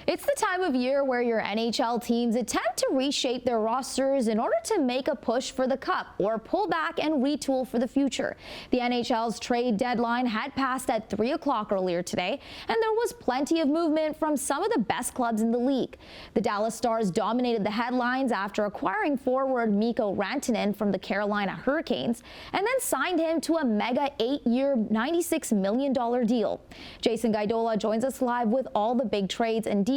It's the time of year where your NHL teams attempt to reshape their rosters in order to make a push for the cup or pull back and retool for the future. The NHL's trade deadline had passed at 3 o'clock earlier today, and there was plenty of movement from some of the best clubs in the league. The Dallas Stars dominated the headlines after acquiring forward Mikko Rantanen from the Carolina Hurricanes and then signed him to a mega 8-year, $96 million deal. Jason Gaidola joins us live with all the big trades and details.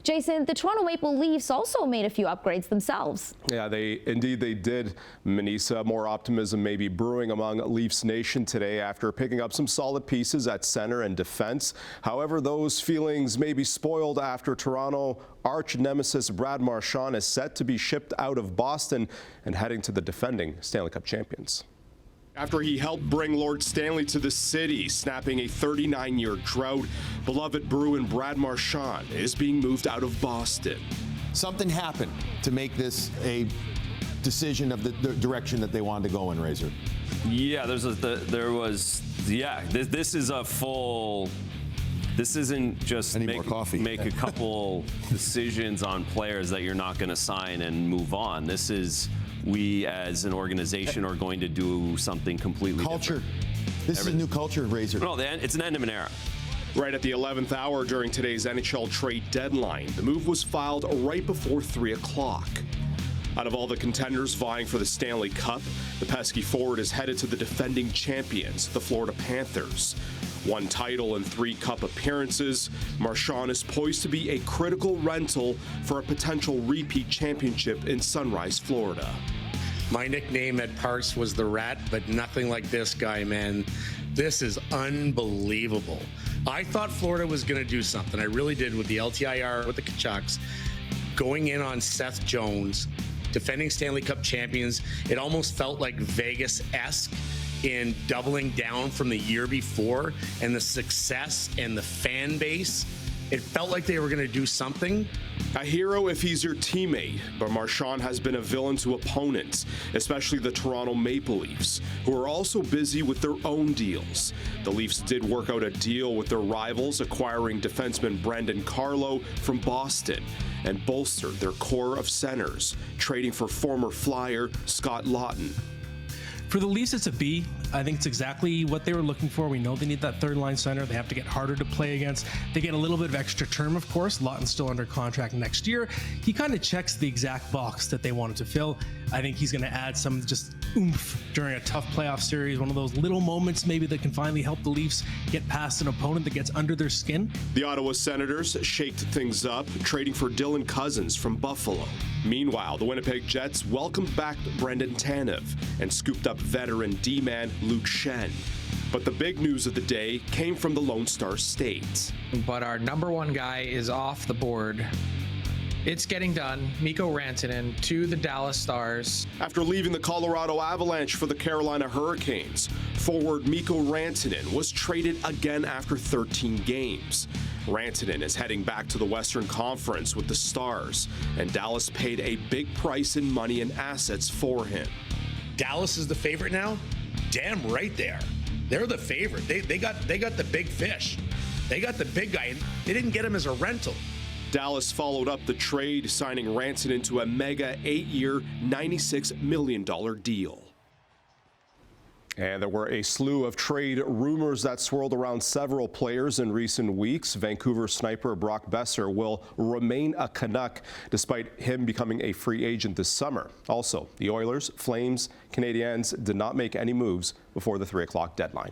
Jason, the Toronto Maple Leafs also made a few upgrades themselves. Yeah, they did, Manisa. More optimism may be brewing among Leafs Nation today after picking up some solid pieces at center and defense. However, those feelings may be spoiled after Toronto arch-nemesis Brad Marchand is set to be shipped out of Boston and heading to the defending Stanley Cup champions. After he helped bring Lord Stanley to the city, snapping a 39-year drought, beloved Bruin Brad Marchand is being moved out of Boston. Something happened to make this a decision of the direction that they wanted to go in, Razor. Yeah, this is a full. This isn't just make a couple decisions on players that you're not going to sign and move on. This is, we as an organization are going to do something completely different. This is a new culture, Razor. No, it's an end of an era. Right at the 11th hour during today's NHL trade deadline, the move was filed right before 3 o'clock. Out of all the contenders vying for the Stanley Cup, the pesky forward is headed to the defending champions, the Florida Panthers. 1 title and 3 cup appearances, Marchand is poised to be a critical rental for a potential repeat championship in Sunrise, Florida. My nickname at Parks was the Rat, but nothing like this guy, man. This is unbelievable. I thought Florida was going to do something. I really did with the LTIR, with the Kachucks, going in on Seth Jones, defending Stanley Cup champions. It almost felt like Vegas-esque in doubling down from the year before, and the success and the fan base. It felt like they were going to do something. A hero if he's your teammate, but Marchand has been a villain to opponents, especially the Toronto Maple Leafs, who are also busy with their own deals. The Leafs did work out a deal with their rivals, acquiring defenseman Brandon Carlo from Boston, and bolstered their core of centers, trading for former Flyer Scott Laughton. For the Leafs, it's a B. I think it's exactly what they were looking for. We know they need that third-line center. They have to get harder to play against. They get a little bit of extra term, of course. Laughton's still under contract next year. He kind of checks the exact box that they wanted to fill. I think he's going to add some just oomph during a tough playoff series, one of those little moments maybe that can finally help the Leafs get past an opponent that gets under their skin. The Ottawa Senators shaked things up, trading for Dylan Cousins from Buffalo. Meanwhile, the Winnipeg Jets welcomed back Brendan Tanev and scooped up veteran D-man Luke Schenn. But the big news of the day came from the Lone Star State. But our number one guy is off the board. It's getting done. Mikko Rantanen to the Dallas Stars. After leaving the Colorado Avalanche for the Carolina Hurricanes, forward Mikko Rantanen was traded again after 13 games. Rantanen is heading back to the Western Conference with the Stars, and Dallas paid a big price in money and assets for him. Dallas is the favorite now? Damn right they are. They're the favorite. They got the big fish. They got the big guy, and they didn't get him as a rental. Dallas followed up the trade, signing Rantanen to a mega 8-year, $96 million deal. And there were a slew of trade rumors that swirled around several players in recent weeks. Vancouver sniper Brock Boeser will remain a Canuck despite him becoming a free agent this summer. Also, the Oilers, Flames, Canadiens did not make any moves before the 3 o'clock deadline.